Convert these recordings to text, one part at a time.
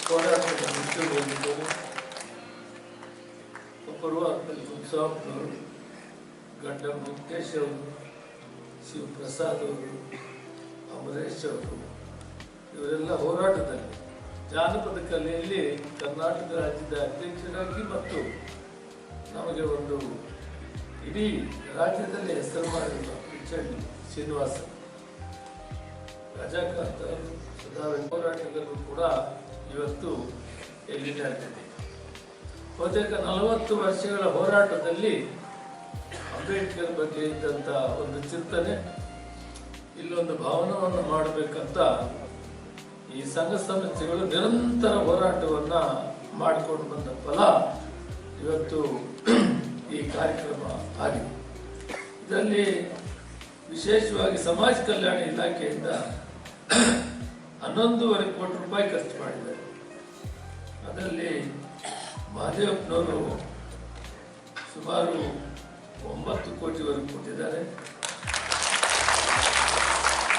ಹೋರಾಟದ ಮುಖ್ಯವಾಗಿದ್ದರು. ಒಬ್ಬರು ಕುಂಸಾಪ್ನವರು, ಗಡ್ಡ ಮುಖೇಶ್ ಅವರು, ಶಿವಪ್ರಸಾದ್ ಅವರು, ಅಮರೇಶ್ ಅವರು, ಇವರೆಲ್ಲ ಹೋರಾಟದಲ್ಲಿ ಜಾನಪದ ಕಲೆಯಲ್ಲಿ ಕರ್ನಾಟಕ ರಾಜ್ಯದ ಅಧ್ಯಕ್ಷರಾಗಿ ಮತ್ತು ನಮಗೆ ಒಂದು ಇಡೀ ರಾಜ್ಯದಲ್ಲಿ ಹೆಸರು ಮಾಡಿರುವ ಪಿಚ್ಚಳ್ಳಿ ಶ್ರೀನಿವಾಸ, ರಜಾಕಾಂತ, ಹೋರಾಟಗಾರರು ಕೂಡ ಇವತ್ತು ಎಲ್ಲಿದ್ದಾರೆ. ಬಹುತೇಕ 40 ವರ್ಷಗಳ ಹೋರಾಟದಲ್ಲಿ ಅಂಬೇಡ್ಕರ್ ಬಗ್ಗೆ ಇದ್ದಂಥ ಒಂದು ಚಿಂತನೆ, ಇಲ್ಲೊಂದು ಭವನವನ್ನು ಮಾಡಬೇಕಂತ ಈ ಸಂಘ ಸಂಸ್ಥೆಗಳು ನಿರಂತರ ಹೋರಾಟವನ್ನು ಮಾಡಿಕೊಂಡು ಬಂದ ಫಲ ಇವತ್ತು ಈ ಕಾರ್ಯಕ್ರಮ ಆಗಿದೆ. ಇದರಲ್ಲಿ ವಿಶೇಷವಾಗಿ ಸಮಾಜ ಕಲ್ಯಾಣ ಇಲಾಖೆಯಿಂದ 11.5 ಕೋಟಿ ರೂಪಾಯಿ ಖರ್ಚು ಮಾಡಿದ್ದಾರೆ. ಅದರಲ್ಲಿ ಮಹದೇವಪ್ಪನವರು ಸುಮಾರು 9 ಕೋಟಿವರೆಗೂ ಕೊಟ್ಟಿದ್ದಾರೆ.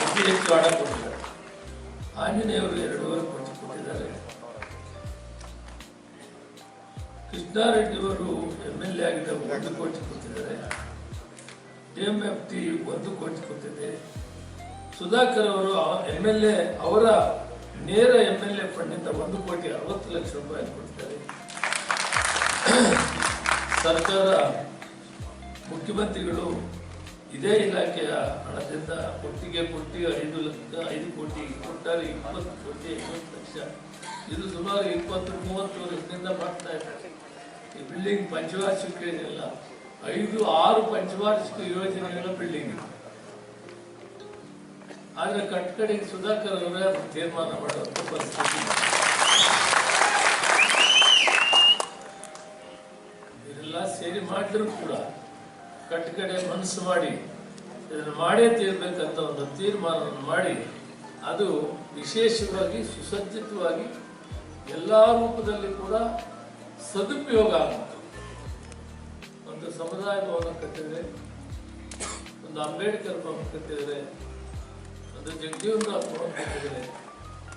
ಅತಿ ಹೆಚ್ಚು ಹಣ ಕೊಟ್ಟಿದ್ದಾರೆ. ಆಂಜನೇಯವರು 2.5 ಕೋಟಿ ಕೊಟ್ಟಿದ್ದಾರೆ. ಕೃಷ್ಣಾರೆಡ್ಡಿಯವರು MLA ಆಗಿದ್ದ 1 ಕೋಟಿ ಕೊಟ್ಟಿದ್ದಾರೆ. DMFT 1 ಕೋಟಿ ಕೊಟ್ಟಿದೆ. ಸುಧಾಕರ್ ಅವರು MLA ಅವರ ನೇರ MLA ಫಂಡಿಂದ 1,60,00,000 ರೂಪಾಯಿ ಕೊಟ್ಟಿದ್ದಾರೆ. ಸರ್ಕಾರ ಮುಖ್ಯಮಂತ್ರಿಗಳು ಇದೇ ಇಲಾಖೆಯ ಹಣದಿಂದ ಒಟ್ಟಿಗೆ 5 ಕೋಟಿ ಕೊಟ್ಟಾರೆ. 20 ಕೋಟಿ 50 ಲಕ್ಷ. ಇದು ಸುಮಾರು 20-30 ವರ್ಷದಿಂದ ಮಾಡ್ತಾ ಇದ್ದಾರೆ. ಈ ಬಿಲ್ಡಿಂಗ್ ಪಂಚವಾರ್ಷಿಕ ಏನಿಲ್ಲ, 5-6 ಪಂಚವಾರ್ಷಿಕ ಯೋಜನೆಗಳ ಬಿಲ್ಡಿಂಗ್. ಆದ್ರೆ ಕಡೆಗೆ ಸುಧಾಕರ್ ಅವರೇ ತೀರ್ಮಾನ ಮಾಡುವಂತ ಪರಿಸ್ಥಿತಿ. ಇದೆಲ್ಲ ಸೇರಿ ಮಾಡಿದ್ರು ಕೂಡ ಕಡೆ ಮನಸ್ಸು ಮಾಡಿ ಇದನ್ನು ಮಾಡೇ ತೀರ್ಬೇಕಂತ ಒಂದು ತೀರ್ಮಾನವನ್ನು ಮಾಡಿ ಅದು ವಿಶೇಷವಾಗಿ ಸುಸಜ್ಜಿತವಾಗಿ ಎಲ್ಲ ರೂಪದಲ್ಲಿ ಕೂಡ ಸದುಪಯೋಗ ಆಗುತ್ತೆ. ಒಂದು ಸಮುದಾಯ ಭವನ ಕಟ್ಟಿದರೆ, ಒಂದು ಅಂಬೇಡ್ಕರ್ ಭವನ ಕಟ್ಟಿದರೆ, ಒಂದು ಜಗಜೀವನರಾಮ್ ಭವನ ಕಟ್ಟಿದರೆ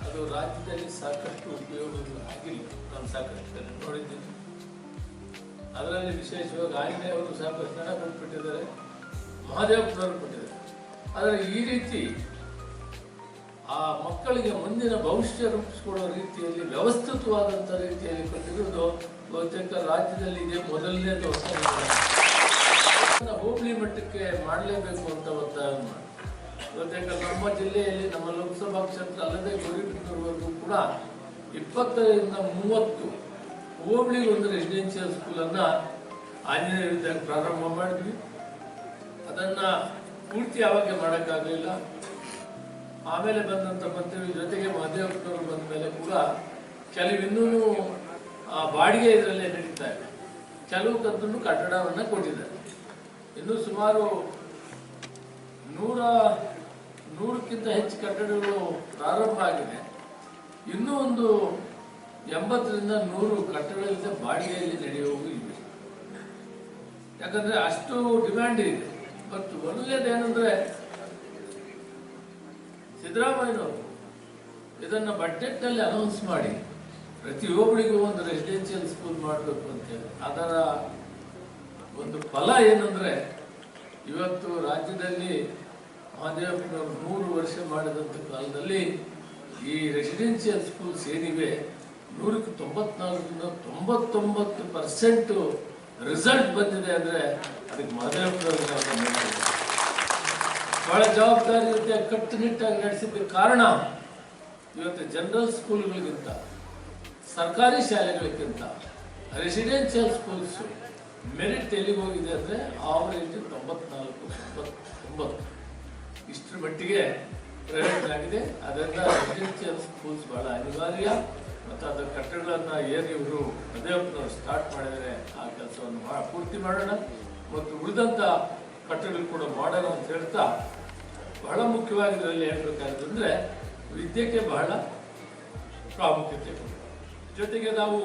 ಅದು ರಾಜ್ಯದಲ್ಲಿ ಸಾಕಷ್ಟು ಉಪಯೋಗಗಳು ಆಗಿಲ್ಲ. ನಾನು ಸಾಕಷ್ಟು ನೋಡಿದ್ದೀನಿ. ಅದರಲ್ಲಿ ವಿಶೇಷವಾಗಿ ಆಂಜನೇಯವರು ಸಾಕಷ್ಟು ಹಣ ಕೊಟ್ಬಿಟ್ಟಿದ್ದಾರೆ, ಮಹದೇವಪ್ಪನವರು ಕೊಟ್ಟಿದ್ದಾರೆ. ಆದರೆ ಈ ರೀತಿ ಆ ಮಕ್ಕಳಿಗೆ ಮುಂದಿನ ಭವಿಷ್ಯ ರೂಪಿಸಿಕೊಡುವ ರೀತಿಯಲ್ಲಿ ವ್ಯವಸ್ಥಿತವಾದಂಥ ರೀತಿಯಲ್ಲಿ ಕೊಟ್ಟಿರುವುದು ಬಹುತೇಕ ರಾಜ್ಯದಲ್ಲಿ ಇದೆ ಮೊದಲನೇದು. ಹೋಬಳಿ ಮಟ್ಟಕ್ಕೆ ಮಾಡಲೇಬೇಕು ಅಂತ ಒತ್ತಾಯ ಮಾಡಿ ಬಹುತೇಕ ನಮ್ಮ ಜಿಲ್ಲೆಯಲ್ಲಿ ನಮ್ಮ ಲೋಕಸಭಾ ಕ್ಷೇತ್ರ ಅಲ್ಲದೆ ಗೌರಿಬಿದನೂರ್ವರೆಗೂ ಕೂಡ 20ರಿಂದ 30 ಹೋಬಳಿಗೆ ಒಂದು ರೆಸಿಡೆನ್ಷಿಯಲ್ ಸ್ಕೂಲನ್ನು ಆಂಜನೇಯ ವಿದ್ಯಾಲಯ ಪ್ರಾರಂಭ ಮಾಡಿದ್ವಿ. ಅದನ್ನು ಪೂರ್ತಿ ಯಾವಾಗ ಮಾಡೋಕ್ಕಾಗಲಿಲ್ಲ. ಆಮೇಲೆ ಬಂದಂಥ ಮಂತ್ರಿಗಳ ಜೊತೆಗೆ ಮಹದೇವಪ್ಪನವರು ಬಂದ ಮೇಲೆ ಕೂಡ ಕೆಲವಿನ್ನೂ ಬಾಡಿಗೆ ಇದರಲ್ಲೇ ನಡೀತಾ ಇದೆ. ಕೆಲವು ಕಂತೂ ಕಟ್ಟಡವನ್ನು ಕೊಟ್ಟಿದ್ದಾರೆ. ಇನ್ನೂ ಸುಮಾರು 100ಕ್ಕಿಂತ ಹೆಚ್ಚು ಕಟ್ಟಡಗಳು ಪ್ರಾರಂಭ ಆಗಿದೆ. ಇನ್ನೂ ಒಂದು 80ರಿಂದ 100 ಕಟ್ಟಡಗಳಿಂದ ಬಾಡಿಗೆಯಲ್ಲಿ ನಡೆಯುವವು ಇವೆ. ಯಾಕಂದ್ರೆ ಅಷ್ಟು ಡಿಮ್ಯಾಂಡ್ ಇದೆ. ಮತ್ತು ಒಳ್ಳೆಯದೇನೆಂದ್ರೆ ಸಿದ್ದರಾಮಯ್ಯನವರು ಇದನ್ನು ಬಜೆಟ್ನಲ್ಲಿ ಅನೌನ್ಸ್ ಮಾಡಿ ಪ್ರತಿಯೊಬ್ಬರಿಗೂ ಒಂದು ರೆಸಿಡೆನ್ಷಿಯಲ್ ಸ್ಕೂಲ್ ಮಾಡಬೇಕು ಅಂತೇಳಿ. ಅದರ ಒಂದು ಫಲ ಏನಂದ್ರೆ ಇವತ್ತು ರಾಜ್ಯದಲ್ಲಿ ಮಹದೇವಪ್ಪನವರು 100 ವರ್ಷ ಮಾಡಿದಂಥ ಕಾಲದಲ್ಲಿ ಈ ರೆಸಿಡೆನ್ಷಿಯಲ್ ಸ್ಕೂಲ್ಸ್ ಏನಿವೆ 100ಕ್ಕೆ 94ರಿಂದ 99% ರಿಸಲ್ಟ್ ಬಂದಿದೆ. ಅಂದರೆ ಅದಕ್ಕೆ ಮಹದೇವಪ್ಪನವರು ಬಹಳ ಜವಾಬ್ದಾರಿ ಜೊತೆ ಕಟ್ಟುನಿಟ್ಟಾಗಿ ನಡೆಸಿದ್ದ ಕಾರಣ ಇವತ್ತು ಜನರಲ್ ಸ್ಕೂಲ್ಗಳಿಗಿಂತ ಸರ್ಕಾರಿ ಶಾಲೆಗಳಿಗಿಂತ ರೆಸಿಡೆನ್ಷಿಯಲ್ ಸ್ಕೂಲ್ಸ್ ಮೆರಿಟ್ ಎಲ್ಲಿಗೆ ಹೋಗಿದೆ ಅಂದರೆ ಆವರೇಜ್ 94-99 ಇಷ್ಟರ ಮಟ್ಟಿಗೆ ಪ್ರೈವೇಟ್ ಆಗಿದೆ. ಅದರಿಂದ ರೆಸಿಡೆನ್ಷಿಯಲ್ ಸ್ಕೂಲ್ಸ್ ಬಹಳ ಅನಿವಾರ್ಯ. ಮತ್ತು ಅದರ ಕಟ್ಟಡಗಳನ್ನು ಏನು ಇವರು ಮಹದೇವಪ್ಪನವರು ಸ್ಟಾರ್ಟ್ ಮಾಡಿದರೆ ಆ ಕೆಲಸವನ್ನು ಪೂರ್ತಿ ಮಾಡೋಣ ಮತ್ತು ಉಳಿದಂಥ ಕಟ್ಟಡಗಳು ಕೂಡ ಮಾಡೋಣ ಅಂತ ಹೇಳ್ತಾ, ಬಹಳ ಮುಖ್ಯವಾಗಿ ಇದರಲ್ಲಿ ಹೇಳ್ಬೇಕಾದ್ರೆ ಅಂದರೆ ವಿದ್ಯೆಗೆ ಬಹಳ ಪ್ರಾಮುಖ್ಯತೆ. ಜೊತೆಗೆ ನಾವು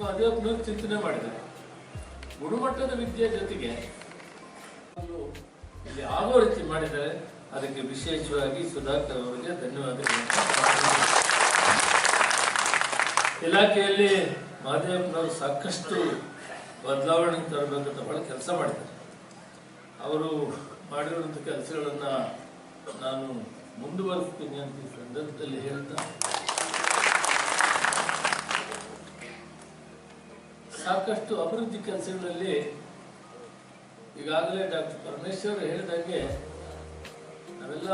ಮಹದೇವಪ್ಪನವರು ಚಿಂತನೆ ಮಾಡಿದ್ದಾರೆ ಗುಣಮಟ್ಟದ ವಿದ್ಯೆ ಜೊತೆಗೆ ಇಲ್ಲಿ ಆಗೋ ರೀತಿ ಮಾಡಿದ್ದಾರೆ. ಅದಕ್ಕೆ ವಿಶೇಷವಾಗಿ ಸುಧಾಕರ್ ಅವರಿಗೆ ಧನ್ಯವಾದಗಳು. ಇಲಾಖೆಯಲ್ಲಿ ಮಹದೇವಪ್ಪನವರು ಸಾಕಷ್ಟು ಬದಲಾವಣೆ ತರಬೇಕಂತ ಬಹಳ ಕೆಲಸ ಮಾಡಿದ್ದಾರೆ. ಅವರು ಮಾಡಿರುವಂಥ ಕೆಲಸಗಳನ್ನು ನಾನು ಮುಂದುವರಿಸ್ತೀನಿ ಅಂತ ಈ ಸಂದರ್ಭದಲ್ಲಿ ಹೇಳ್ತಾ, ಸಾಕಷ್ಟು ಅಭಿವೃದ್ಧಿ ಕೆಲಸಗಳಲ್ಲಿ ಈಗಾಗಲೇ ಡಾಕ್ಟರ್ ಪರಮೇಶ್ವರ್ ಹೇಳಿದಾಗೆ ನಾವೆಲ್ಲ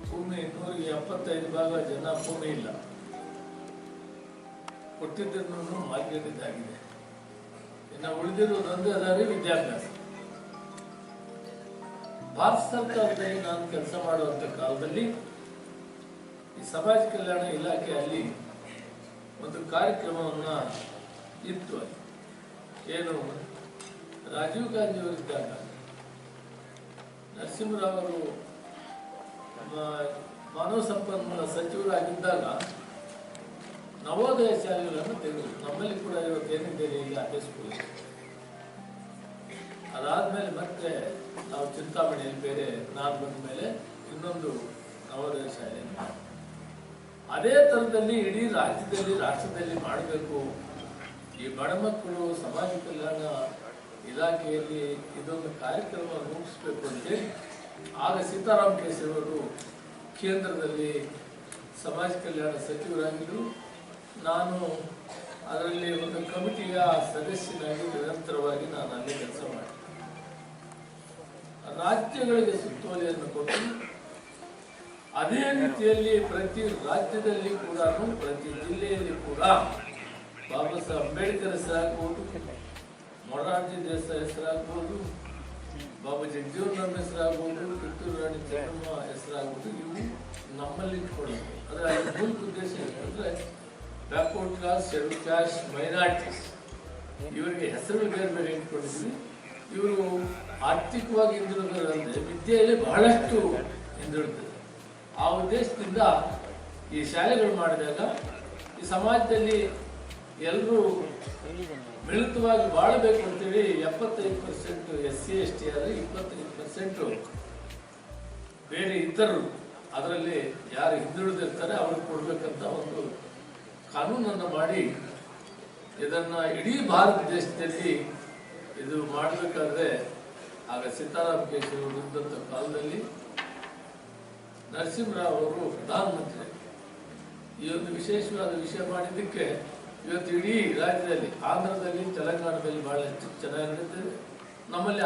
ಭೂಮಿ 175 ಭಾಗ ಜನ ಭೂಮಿ ಇಲ್ಲ, ಕೊಟ್ಟಿದ್ದನ್ನು ಮಾರ್ಗೇಟಿದ್ದಾಗಿದೆ. ಇನ್ನು ಉಳಿದಿರುವುದೊಂದೇ ಅದಾರಿ ವಿದ್ಯಾಭ್ಯಾಸ. ಭಾರತ ಸರ್ಕಾರದಲ್ಲಿ ನಾನು ಕೆಲಸ ಮಾಡುವಂಥ ಕಾಲದಲ್ಲಿ ಈ ಸಮಾಜ ಕಲ್ಯಾಣ ಇಲಾಖೆಯಲ್ಲಿ ಒಂದು ಕಾರ್ಯಕ್ರಮವನ್ನ ಇತ್ತು. ಏನು, ರಾಜೀವ್ ಗಾಂಧಿ ಅವರಿದ್ದಾಗ ನರಸಿಂಹರಾವ್ ಅವರು ಮಾನವ ಸಂಪನ್ಮೂಲ ಸಚಿವರಾಗಿದ್ದಾಗ ನವೋದಯ ಶಾಲೆಗಳನ್ನು ತೆಗೆದು, ನಮ್ಮಲ್ಲಿ ಕೂಡ ಇವತ್ತೇನಿದ್ದೇನೆ ಈಗ ಅದೇ ಸ್ಕೂಲ್. ಅದಾದ್ಮೇಲೆ ಮತ್ತೆ ನಾವು ಚಿಂತಾಮಣಿಯಲ್ಲಿ ಬೇರೆ ನಾನು ಬಂದ ಮೇಲೆ ಇನ್ನೊಂದು ನವೋದಯ ಶಾಲೆ. ಅದೇ ಥರದಲ್ಲಿ ಇಡೀ ರಾಜ್ಯದಲ್ಲಿ ರಾಷ್ಟ್ರದಲ್ಲಿ ಮಾಡಬೇಕು. ಈ ಬಡ ಮಕ್ಕಳು ಸಮಾಜ ಕಲ್ಯಾಣ ಇಲಾಖೆಯಲ್ಲಿ ಇದೊಂದು ಕಾರ್ಯಕ್ರಮ ರೂಪಿಸಬೇಕು ಅಂತೇಳಿ ಆಗ ಸೀತಾರಾಮ್ ಕೇಸರಿ ಅವರು ಕೇಂದ್ರದಲ್ಲಿ ಸಮಾಜ ಕಲ್ಯಾಣ ಸಚಿವರಾಗಿದ್ದರು. ನಾನು ಅದರಲ್ಲಿ ಒಂದು ಕಮಿಟಿಯ ಸದಸ್ಯನಾಗಿ ನಿರಂತರವಾಗಿ ನಾನು ಅಲ್ಲೇ ಕೆಲಸ ಮಾಡಿದೆ. ರಾಜ್ಯಗಳಿಗೆ ಸುತ್ತೋಲೆಯನ್ನು ಕೊಟ್ಟು ಅದೇ ರೀತಿಯಲ್ಲಿ ಪ್ರತಿ ರಾಜ್ಯದಲ್ಲಿ ಕೂಡ ಪ್ರತಿ ಜಿಲ್ಲೆಯಲ್ಲಿ ಕೂಡ ಬಾಬಾ ಸಾಹೇಬ್ ಅಂಬೇಡ್ಕರ್ ಹೆಸರಾಗ್ಬೋದು, ಮೊರಾರ್ಜಿ ದೇಸಾಯಿ ಹೆಸರಾಗ್ಬೋದು, ಬಾಬಾ ಜಗಜೀವನ್ ಹೆಸರಾಗ್ಬೋದು, ಕಿತ್ತೂರು ರಾಣಿ ಚೆನ್ನಮ್ಮ ಹೆಸರಾಗ್ಬೋದು, ಇವು ನಮ್ಮಲ್ಲಿ ಇಟ್ಕೊಳ್ಳೋದು. ಆದರೆ ಅದರ ಮೂಲ ಉದ್ದೇಶ ಏನಂದ್ರೆ backward class, schedule caste, minorities ಇವರಿಗೆ ಹೆಸರುಗಳು ಬೇರೆ ಬೇರೆ ಇಟ್ಕೊಂಡಿದ್ವಿ. ಇವರು ಆರ್ಥಿಕವಾಗಿ ಹಿಂದುಳಿದವರಂದ್ರೆ ವಿದ್ಯೆಯಲ್ಲಿ ಬಹಳಷ್ಟು ಹಿಂದುಳಿದಿದೆ. ಆ ಉದ್ದೇಶದಿಂದ ಈ ಶಾಲೆಗಳು ಮಾಡಿದಾಗ ಈ ಸಮಾಜದಲ್ಲಿ ಎಲ್ಲರೂ ಮಿಳಿತವಾಗಿ ಬಾಳಬೇಕು ಅಂತೇಳಿ 75% SC ST ಆದರೆ 25% ಬೇರೆ ಇತರರು, ಅದರಲ್ಲಿ ಯಾರು ಹಿಂದುಳಿದಿರ್ತಾರೆ ಅವ್ರಿಗೆ ಕೊಡ್ಬೇಕಂತ ಒಂದು ಕಾನೂನನ್ನು ಮಾಡಿ ಇದನ್ನ ಇಡೀ ಭಾರತ ದೇಶದಲ್ಲಿ ಇದು ಮಾಡಬೇಕಾದ್ರೆ ಆಗ ಸೀತಾರಾಮ್ ಕೇಸರಿ ಅವರು ಇದ್ದಂಥ ಕಾಲದಲ್ಲಿ ನರಸಿಂಹರಾವ್ ಅವರು ಪ್ರಧಾನಮಂತ್ರಿ ಈ ಒಂದು ವಿಶೇಷವಾದ ವಿಷಯ ಮಾಡಿದ್ದಕ್ಕೆ ಇವತ್ತು ಇಡೀ ರಾಜ್ಯದಲ್ಲಿ, ಆಂಧ್ರದಲ್ಲಿ, ತೆಲಂಗಾಣದಲ್ಲಿ ಬಹಳ ಚೆನ್ನಾಗಿ ನಡೀತದೆ. ನಮ್ಮಲ್ಲಿ